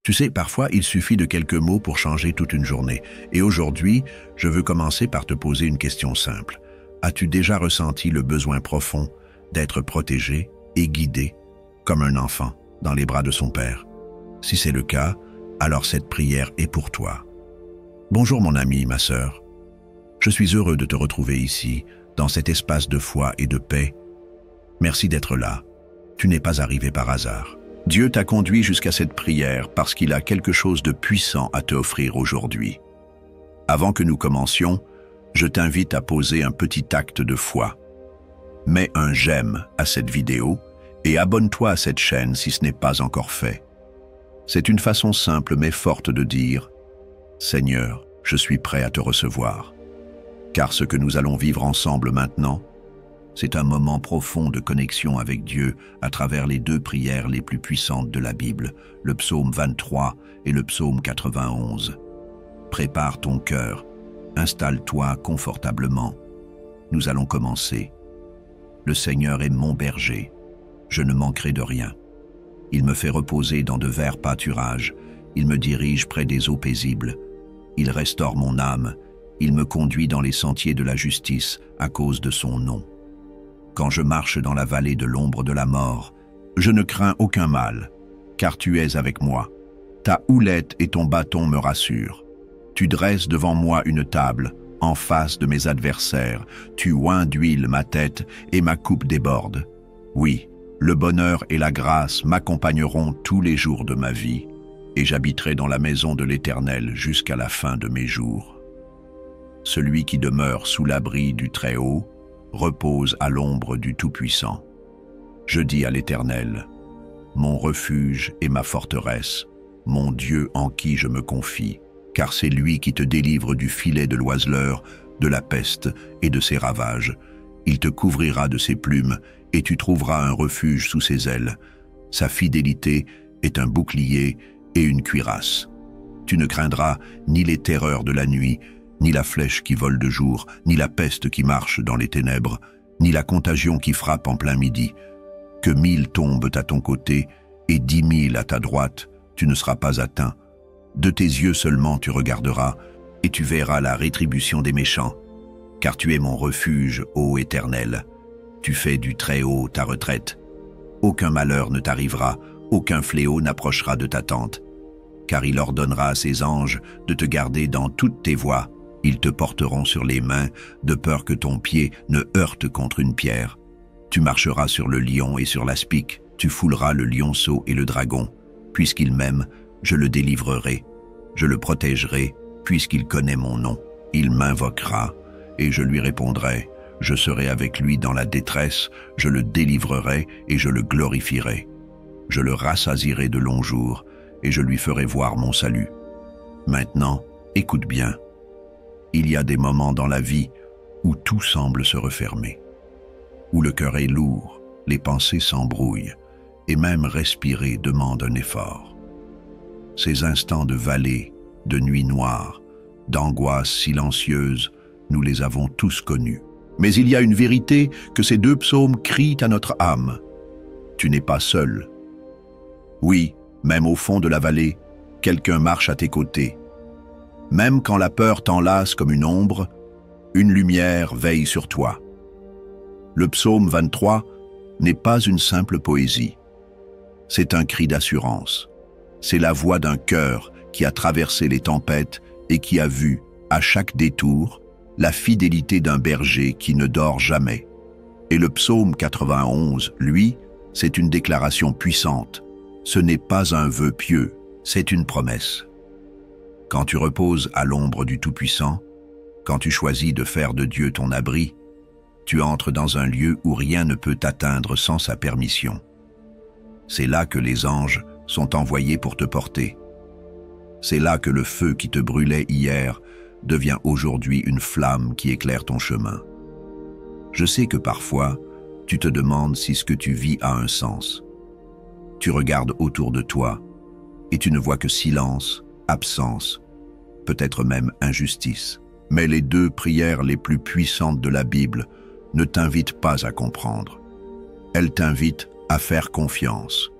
Tu sais, parfois, il suffit de quelques mots pour changer toute une journée. Et aujourd'hui, je veux commencer par te poser une question simple. As-tu déjà ressenti le besoin profond d'être protégé et guidé, comme un enfant, dans les bras de son père? Si c'est le cas, alors cette prière est pour toi. Bonjour mon ami, ma sœur. Je suis heureux de te retrouver ici, dans cet espace de foi et de paix. Merci d'être là. Tu n'es pas arrivé par hasard. Dieu t'a conduit jusqu'à cette prière parce qu'il a quelque chose de puissant à te offrir aujourd'hui. Avant que nous commencions, je t'invite à poser un petit acte de foi. Mets un j'aime à cette vidéo et abonne-toi à cette chaîne si ce n'est pas encore fait. C'est une façon simple mais forte de dire « Seigneur, je suis prêt à te recevoir ». Car ce que nous allons vivre ensemble maintenant, c'est un moment profond de connexion avec Dieu à travers les deux prières les plus puissantes de la Bible, le psaume 23 et le psaume 91. Prépare ton cœur, installe-toi confortablement. Nous allons commencer. Le Seigneur est mon berger, je ne manquerai de rien. Il me fait reposer dans de verts pâturages, il me dirige près des eaux paisibles. Il restaure mon âme, il me conduit dans les sentiers de la justice à cause de son nom. Quand je marche dans la vallée de l'ombre de la mort, je ne crains aucun mal, car tu es avec moi. Ta houlette et ton bâton me rassurent. Tu dresses devant moi une table, en face de mes adversaires. Tu oins d'huile ma tête et ma coupe déborde. Oui, le bonheur et la grâce m'accompagneront tous les jours de ma vie, et j'habiterai dans la maison de l'Éternel jusqu'à la fin de mes jours. Celui qui demeure sous l'abri du Très-Haut repose à l'ombre du Tout-Puissant. Je dis à l'Éternel, mon refuge et ma forteresse, mon Dieu en qui je me confie, car c'est lui qui te délivre du filet de l'oiseleur, de la peste et de ses ravages. Il te couvrira de ses plumes et tu trouveras un refuge sous ses ailes. Sa fidélité est un bouclier et une cuirasse. Tu ne craindras ni les terreurs de la nuit, ni la flèche qui vole de jour, ni la peste qui marche dans les ténèbres, ni la contagion qui frappe en plein midi. Que 1000 tombent à ton côté et 10 000 à ta droite, tu ne seras pas atteint. De tes yeux seulement tu regarderas, et tu verras la rétribution des méchants. Car tu es mon refuge, ô Éternel. Tu fais du Très-Haut ta retraite. Aucun malheur ne t'arrivera, aucun fléau n'approchera de ta tente. Car il ordonnera à ses anges de te garder dans toutes tes voies. Ils te porteront sur les mains, de peur que ton pied ne heurte contre une pierre. Tu marcheras sur le lion et sur l'aspic, tu fouleras le lionceau et le dragon. Puisqu'il m'aime, je le délivrerai. Je le protégerai, puisqu'il connaît mon nom. Il m'invoquera, et je lui répondrai. Je serai avec lui dans la détresse, je le délivrerai et je le glorifierai. Je le rassasierai de longs jours, et je lui ferai voir mon salut. Maintenant, écoute bien. Il y a des moments dans la vie où tout semble se refermer, où le cœur est lourd, les pensées s'embrouillent, et même respirer demande un effort. Ces instants de vallée, de nuit noire, d'angoisse silencieuse, nous les avons tous connus. Mais il y a une vérité que ces deux psaumes crient à notre âme. Tu n'es pas seul. Oui, même au fond de la vallée, quelqu'un marche à tes côtés. Même quand la peur t'enlace comme une ombre, une lumière veille sur toi. Le psaume 23 n'est pas une simple poésie. C'est un cri d'assurance. C'est la voix d'un cœur qui a traversé les tempêtes et qui a vu, à chaque détour, la fidélité d'un berger qui ne dort jamais. Et le psaume 91, lui, c'est une déclaration puissante. Ce n'est pas un vœu pieux, c'est une promesse. Quand tu reposes à l'ombre du Tout-Puissant, quand tu choisis de faire de Dieu ton abri, tu entres dans un lieu où rien ne peut t'atteindre sans sa permission. C'est là que les anges sont envoyés pour te porter. C'est là que le feu qui te brûlait hier devient aujourd'hui une flamme qui éclaire ton chemin. Je sais que parfois, tu te demandes si ce que tu vis a un sens. Tu regardes autour de toi et tu ne vois que silence, absence, peut-être même injustice. Mais les deux prières les plus puissantes de la Bible ne t'invitent pas à comprendre. Elles t'invitent à faire confiance.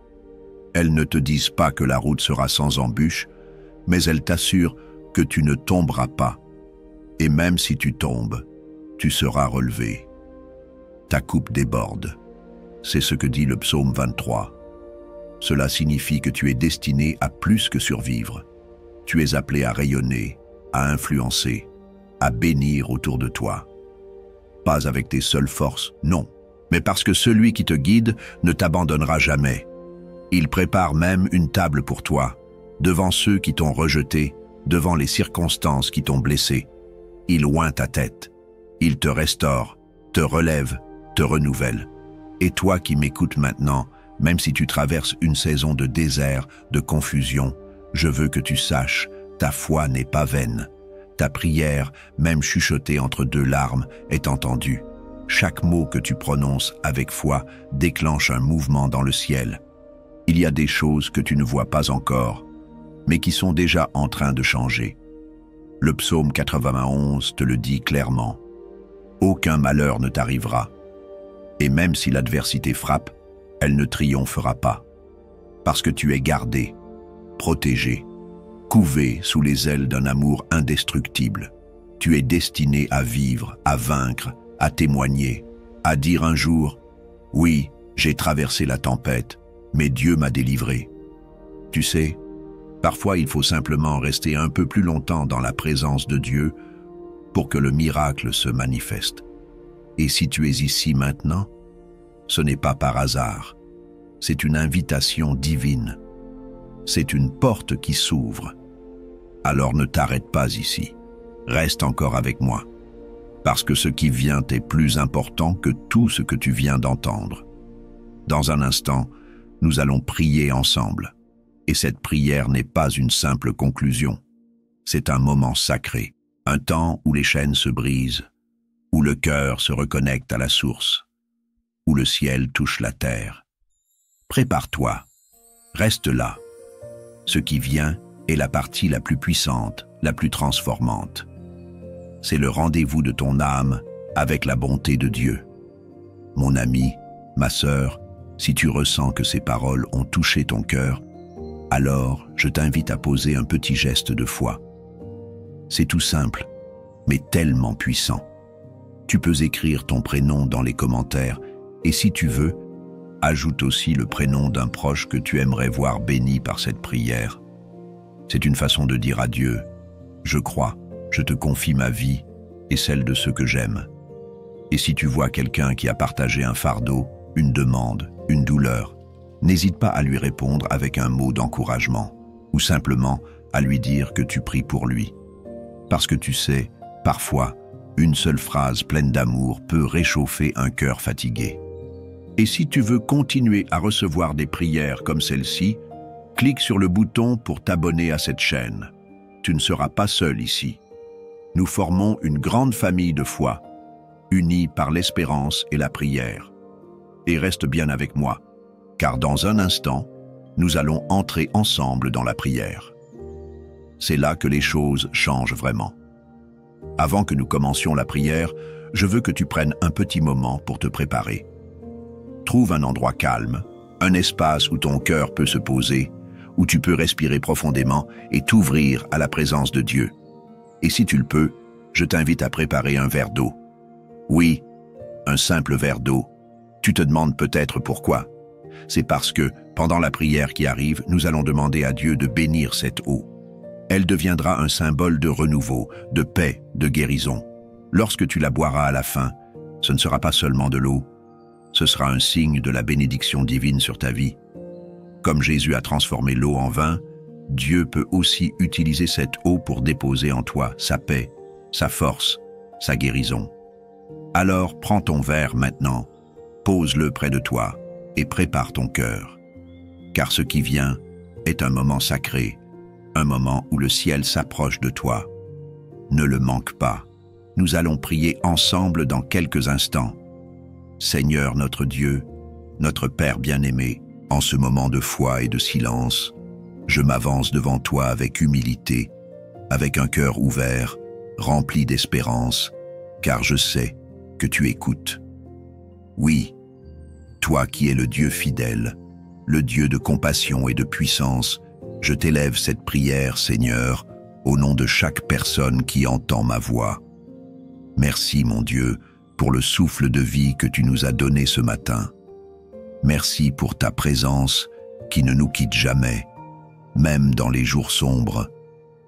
Elles ne te disent pas que la route sera sans embûches, mais elles t'assurent que tu ne tomberas pas. Et même si tu tombes, tu seras relevé. Ta coupe déborde. C'est ce que dit le psaume 23. Cela signifie que tu es destiné à plus que survivre. Tu es appelé à rayonner, à influencer, à bénir autour de toi. Pas avec tes seules forces, non, mais parce que celui qui te guide ne t'abandonnera jamais. Il prépare même une table pour toi, devant ceux qui t'ont rejeté, devant les circonstances qui t'ont blessé. Il oint ta tête, il te restaure, te relève, te renouvelle. Et toi qui m'écoutes maintenant, même si tu traverses une saison de désert, de confusion, je veux que tu saches, ta foi n'est pas vaine. Ta prière, même chuchotée entre deux larmes, est entendue. Chaque mot que tu prononces avec foi déclenche un mouvement dans le ciel. Il y a des choses que tu ne vois pas encore, mais qui sont déjà en train de changer. Le psaume 91 te le dit clairement. Aucun malheur ne t'arrivera. Et même si l'adversité frappe, elle ne triomphera pas. Parce que tu es gardé, protégé, couvé sous les ailes d'un amour indestructible. Tu es destiné à vivre, à vaincre, à témoigner, à dire un jour « Oui, j'ai traversé la tempête, mais Dieu m'a délivré. » Tu sais, parfois il faut simplement rester un peu plus longtemps dans la présence de Dieu pour que le miracle se manifeste. Et si tu es ici maintenant, ce n'est pas par hasard. C'est une invitation divine. C'est une porte qui s'ouvre. Alors ne t'arrête pas ici. Reste encore avec moi. Parce que ce qui vient est plus important que tout ce que tu viens d'entendre. Dans un instant, nous allons prier ensemble. Et cette prière n'est pas une simple conclusion. C'est un moment sacré, un temps où les chaînes se brisent, où le cœur se reconnecte à la source, où le ciel touche la terre. Prépare-toi, reste là. Ce qui vient est la partie la plus puissante, la plus transformante. C'est le rendez-vous de ton âme avec la bonté de Dieu. Mon ami, ma sœur, si tu ressens que ces paroles ont touché ton cœur, alors je t'invite à poser un petit geste de foi. C'est tout simple, mais tellement puissant. Tu peux écrire ton prénom dans les commentaires et si tu veux, ajoute aussi le prénom d'un proche que tu aimerais voir béni par cette prière. C'est une façon de dire à Dieu, « Je crois, je te confie ma vie et celle de ceux que j'aime. » Et si tu vois quelqu'un qui a partagé un fardeau, une demande, une douleur, n'hésite pas à lui répondre avec un mot d'encouragement ou simplement à lui dire que tu pries pour lui. Parce que tu sais, parfois, une seule phrase pleine d'amour peut réchauffer un cœur fatigué. Et si tu veux continuer à recevoir des prières comme celle-ci, clique sur le bouton pour t'abonner à cette chaîne. Tu ne seras pas seul ici. Nous formons une grande famille de foi, unie par l'espérance et la prière. Et reste bien avec moi, car dans un instant, nous allons entrer ensemble dans la prière. C'est là que les choses changent vraiment. Avant que nous commencions la prière, je veux que tu prennes un petit moment pour te préparer. Trouve un endroit calme, un espace où ton cœur peut se poser, où tu peux respirer profondément et t'ouvrir à la présence de Dieu. Et si tu le peux, je t'invite à préparer un verre d'eau. Oui, un simple verre d'eau. Tu te demandes peut-être pourquoi. C'est parce que, pendant la prière qui arrive, nous allons demander à Dieu de bénir cette eau. Elle deviendra un symbole de renouveau, de paix, de guérison. Lorsque tu la boiras à la fin, ce ne sera pas seulement de l'eau, ce sera un signe de la bénédiction divine sur ta vie. Comme Jésus a transformé l'eau en vin, Dieu peut aussi utiliser cette eau pour déposer en toi sa paix, sa force, sa guérison. Alors prends ton verre maintenant, pose-le près de toi et prépare ton cœur. Car ce qui vient est un moment sacré, un moment où le ciel s'approche de toi. Ne le manque pas. Nous allons prier ensemble dans quelques instants. Seigneur notre Dieu, notre Père bien-aimé, en ce moment de foi et de silence, je m'avance devant toi avec humilité, avec un cœur ouvert, rempli d'espérance, car je sais que tu écoutes. Oui, toi qui es le Dieu fidèle, le Dieu de compassion et de puissance, je t'élève cette prière, Seigneur, au nom de chaque personne qui entend ma voix. Merci, mon Dieu, pour le souffle de vie que tu nous as donné ce matin. Merci pour ta présence qui ne nous quitte jamais, même dans les jours sombres,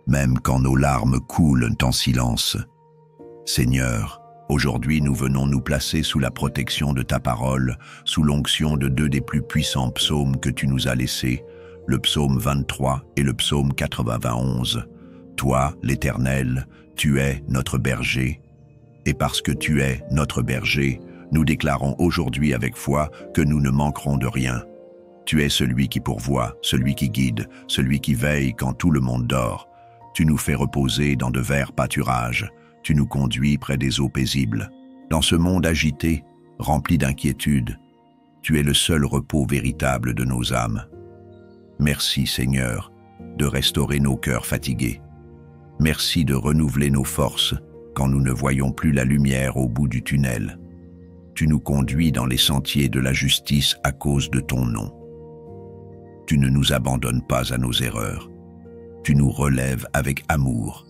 même quand nos larmes coulent en silence. Seigneur, aujourd'hui nous venons nous placer sous la protection de ta parole, sous l'onction de deux des plus puissants psaumes que tu nous as laissés, le psaume 23 et le psaume 91. Toi, l'Éternel, tu es notre berger. Et parce que tu es notre berger, nous déclarons aujourd'hui avec foi que nous ne manquerons de rien. Tu es celui qui pourvoit, celui qui guide, celui qui veille quand tout le monde dort. Tu nous fais reposer dans de verts pâturages. Tu nous conduis près des eaux paisibles. Dans ce monde agité, rempli d'inquiétude, tu es le seul repos véritable de nos âmes. Merci, Seigneur, de restaurer nos cœurs fatigués. Merci de renouveler nos forces quand nous ne voyons plus la lumière au bout du tunnel. Tu nous conduis dans les sentiers de la justice à cause de ton nom. Tu ne nous abandonnes pas à nos erreurs. Tu nous relèves avec amour.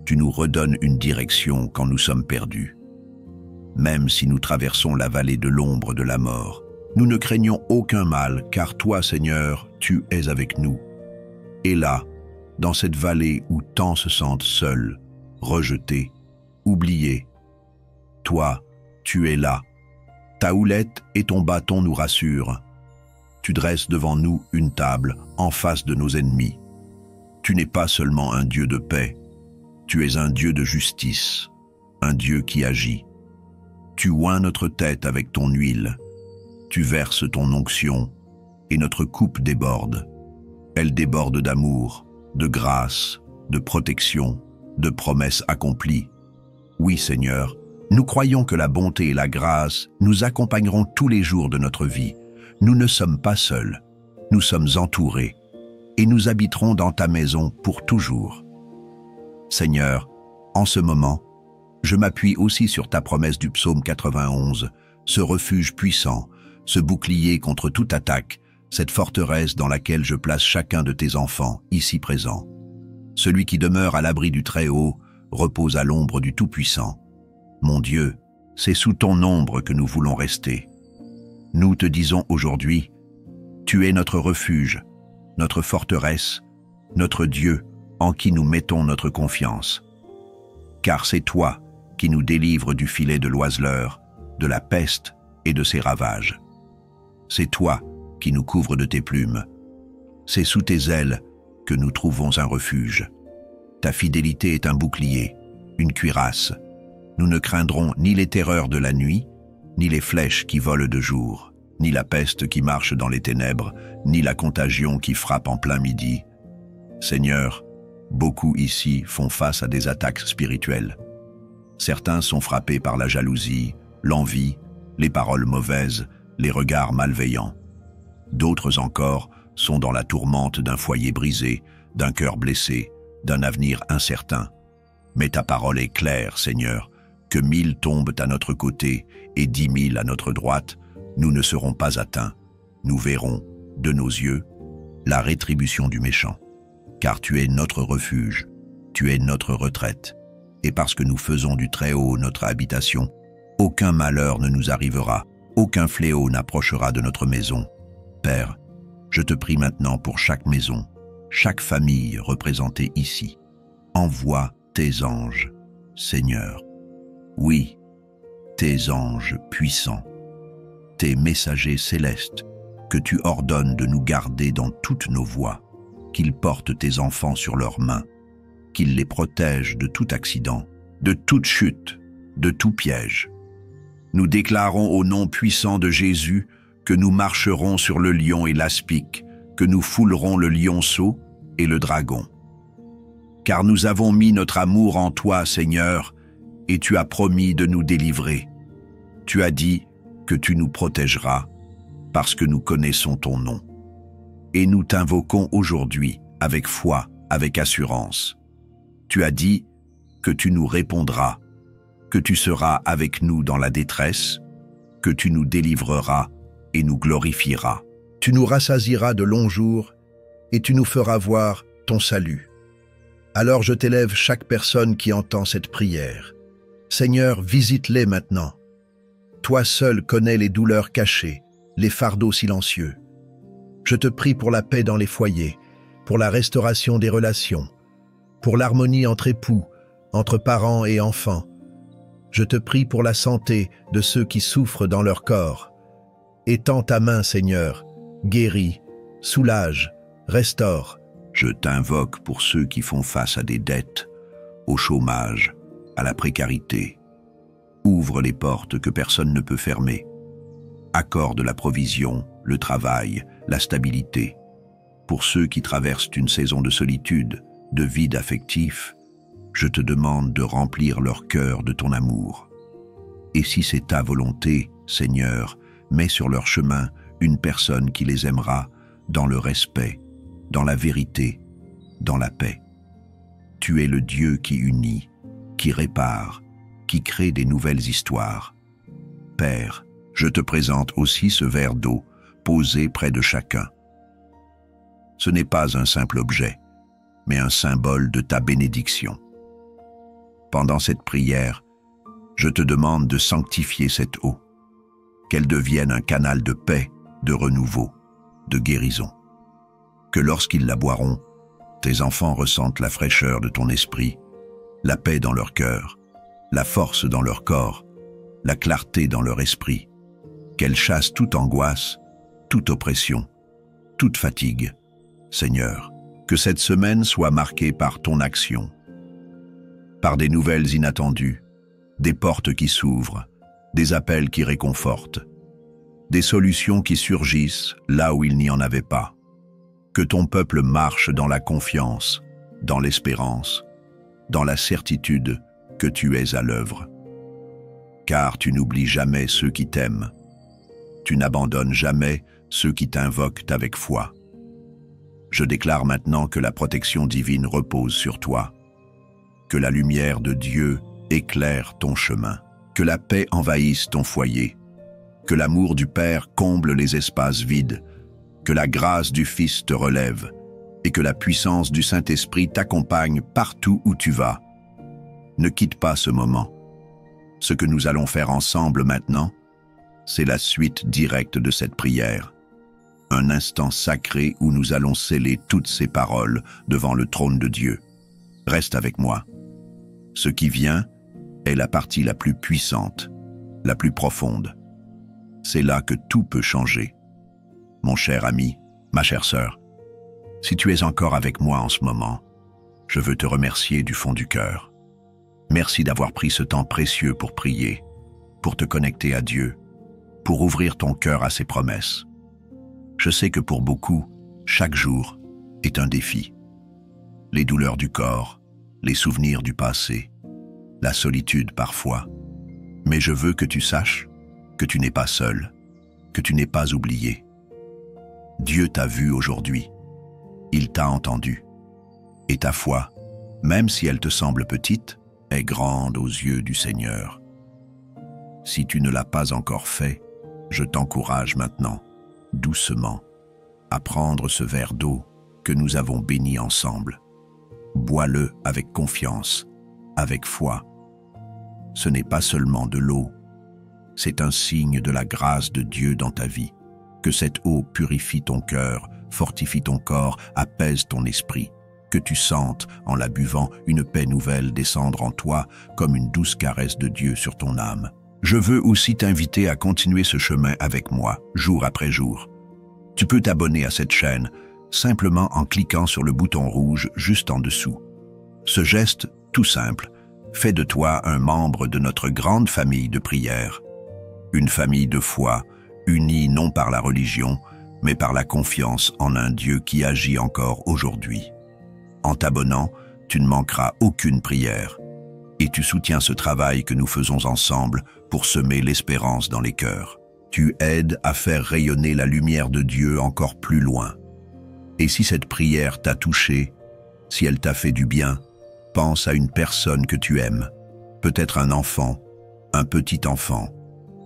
Tu nous redonnes une direction quand nous sommes perdus. Même si nous traversons la vallée de l'ombre de la mort, nous ne craignons aucun mal, car toi, Seigneur, tu es avec nous. Et là, dans cette vallée où tant se sentent seuls, rejetés, oubliés, toi, tu es là. Ta houlette et ton bâton nous rassurent. Tu dresses devant nous une table en face de nos ennemis. Tu n'es pas seulement un Dieu de paix, tu es un Dieu de justice, un Dieu qui agit. Tu oins notre tête avec ton huile, tu verses ton onction, et notre coupe déborde. Elle déborde d'amour, de grâce, de protection, de promesses accomplies. Oui, Seigneur, nous croyons que la bonté et la grâce nous accompagneront tous les jours de notre vie. Nous ne sommes pas seuls, nous sommes entourés, et nous habiterons dans ta maison pour toujours. Seigneur, en ce moment, je m'appuie aussi sur ta promesse du psaume 91, ce refuge puissant, ce bouclier contre toute attaque, cette forteresse dans laquelle je place chacun de tes enfants, ici présents. Celui qui demeure à l'abri du Très-Haut repose à l'ombre du Tout-Puissant. Mon Dieu, c'est sous ton ombre que nous voulons rester. Nous te disons aujourd'hui, tu es notre refuge, notre forteresse, notre Dieu en qui nous mettons notre confiance. Car c'est toi qui nous délivres du filet de l'oiseleur, de la peste et de ses ravages. C'est toi qui nous couvres de tes plumes. C'est sous tes ailes que nous trouvons un refuge. Ta fidélité est un bouclier, une cuirasse. Nous ne craindrons ni les terreurs de la nuit, ni les flèches qui volent de jour, ni la peste qui marche dans les ténèbres, ni la contagion qui frappe en plein midi. Seigneur, beaucoup ici font face à des attaques spirituelles. Certains sont frappés par la jalousie, l'envie, les paroles mauvaises, les regards malveillants. D'autres encore sont dans la tourmente d'un foyer brisé, d'un cœur blessé, d'un avenir incertain. Mais ta parole est claire, Seigneur, que 1000 tombent à notre côté et 10 000 à notre droite, nous ne serons pas atteints. Nous verrons, de nos yeux, la rétribution du méchant. Car tu es notre refuge, tu es notre retraite. Et parce que nous faisons du Très-Haut notre habitation, aucun malheur ne nous arrivera, aucun fléau n'approchera de notre maison. Père, je te prie maintenant pour chaque maison, chaque famille représentée ici. Envoie tes anges, Seigneur. Oui, tes anges puissants, tes messagers célestes, que tu ordonnes de nous garder dans toutes nos voies, qu'ils portent tes enfants sur leurs mains, qu'ils les protègent de tout accident, de toute chute, de tout piège. Nous déclarons au nom puissant de Jésus que nous marcherons sur le lion et l'aspic, que nous foulerons le lionceau et le dragon. Car nous avons mis notre amour en toi, Seigneur, et tu as promis de nous délivrer. Tu as dit que tu nous protégeras, parce que nous connaissons ton nom. Et nous t'invoquons aujourd'hui avec foi, avec assurance. Tu as dit que tu nous répondras, que tu seras avec nous dans la détresse, que tu nous délivreras et nous glorifieras. Tu nous rassasieras de longs jours et tu nous feras voir ton salut. Alors je t'élève chaque personne qui entend cette prière. Seigneur, visite-les maintenant. Toi seul connais les douleurs cachées, les fardeaux silencieux. Je te prie pour la paix dans les foyers, pour la restauration des relations, pour l'harmonie entre époux, entre parents et enfants. Je te prie pour la santé de ceux qui souffrent dans leur corps. Étends ta main, Seigneur, guéris, soulage, restaure. Je t'invoque pour ceux qui font face à des dettes, au chômage, à la précarité. Ouvre les portes que personne ne peut fermer. Accorde la provision, le travail, la stabilité. Pour ceux qui traversent une saison de solitude, de vide affectif, je te demande de remplir leur cœur de ton amour. Et si c'est ta volonté, Seigneur, mets sur leur chemin une personne qui les aimera dans le respect, dans la vérité, dans la paix. Tu es le Dieu qui unit, qui répare, qui crée des nouvelles histoires. Père, je te présente aussi ce verre d'eau posé près de chacun. Ce n'est pas un simple objet, mais un symbole de ta bénédiction. Pendant cette prière, je te demande de sanctifier cette eau, qu'elle devienne un canal de paix, de renouveau, de guérison. Que lorsqu'ils la boiront, tes enfants ressentent la fraîcheur de ton esprit, la paix dans leur cœur, la force dans leur corps, la clarté dans leur esprit, qu'elle chasse toute angoisse, toute oppression, toute fatigue. Seigneur, que cette semaine soit marquée par ton action, par des nouvelles inattendues, des portes qui s'ouvrent, des appels qui réconfortent, des solutions qui surgissent là où il n'y en avait pas. Que ton peuple marche dans la confiance, dans l'espérance, dans la certitude que tu es à l'œuvre. Car tu n'oublies jamais ceux qui t'aiment. Tu n'abandonnes jamais ceux qui t'invoquent avec foi. Je déclare maintenant que la protection divine repose sur toi, que la lumière de Dieu éclaire ton chemin, que la paix envahisse ton foyer, que l'amour du Père comble les espaces vides, que la grâce du Fils te relève et que la puissance du Saint-Esprit t'accompagne partout où tu vas. Ne quitte pas ce moment. Ce que nous allons faire ensemble maintenant, c'est la suite directe de cette prière. Un instant sacré où nous allons sceller toutes ces paroles devant le trône de Dieu. Reste avec moi. Ce qui vient est la partie la plus puissante, la plus profonde. C'est là que tout peut changer. Mon cher ami, ma chère sœur, si tu es encore avec moi en ce moment, je veux te remercier du fond du cœur. Merci d'avoir pris ce temps précieux pour prier, pour te connecter à Dieu, pour ouvrir ton cœur à ses promesses. Je sais que pour beaucoup, chaque jour est un défi. Les douleurs du corps, les souvenirs du passé, la solitude parfois. Mais je veux que tu saches que tu n'es pas seul, que tu n'es pas oublié. Dieu t'a vu aujourd'hui. Il t'a entendu. Et ta foi, même si elle te semble petite, est grande aux yeux du Seigneur. Si tu ne l'as pas encore fait, je t'encourage maintenant, doucement, à prendre ce verre d'eau que nous avons béni ensemble. Bois-le avec confiance, avec foi. Ce n'est pas seulement de l'eau, c'est un signe de la grâce de Dieu dans ta vie. Que cette eau purifie ton cœur, fortifie ton corps, apaise ton esprit. Que tu sentes, en la buvant, une paix nouvelle descendre en toi comme une douce caresse de Dieu sur ton âme. Je veux aussi t'inviter à continuer ce chemin avec moi, jour après jour. Tu peux t'abonner à cette chaîne simplement en cliquant sur le bouton rouge juste en dessous. Ce geste, tout simple, fait de toi un membre de notre grande famille de prière. Une famille de foi, unie non par la religion, mais par la confiance en un Dieu qui agit encore aujourd'hui. En t'abonnant, tu ne manqueras aucune prière et tu soutiens ce travail que nous faisons ensemble pour semer l'espérance dans les cœurs. Tu aides à faire rayonner la lumière de Dieu encore plus loin. Et si cette prière t'a touché, si elle t'a fait du bien, pense à une personne que tu aimes, peut-être un enfant, un petit enfant,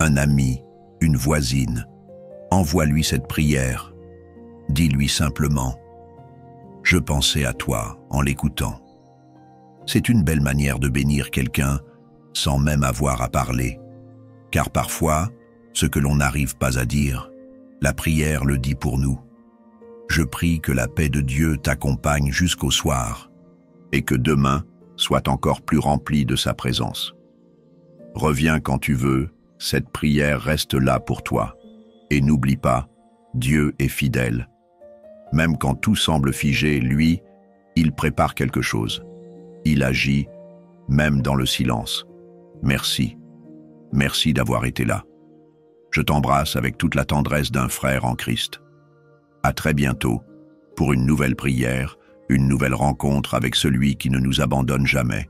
un ami, une voisine. Envoie-lui cette prière Dis-lui simplement « Je pensais à toi en l'écoutant ». C'est une belle manière de bénir quelqu'un sans même avoir à parler. Car parfois, ce que l'on n'arrive pas à dire, la prière le dit pour nous. Je prie que la paix de Dieu t'accompagne jusqu'au soir et que demain soit encore plus rempli de sa présence. Reviens quand tu veux, cette prière reste là pour toi. Et n'oublie pas, Dieu est fidèle. Même quand tout semble figé, lui, il prépare quelque chose. Il agit, même dans le silence. Merci. Merci d'avoir été là. Je t'embrasse avec toute la tendresse d'un frère en Christ. À très bientôt, pour une nouvelle prière, une nouvelle rencontre avec celui qui ne nous abandonne jamais.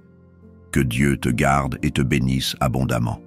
Que Dieu te garde et te bénisse abondamment.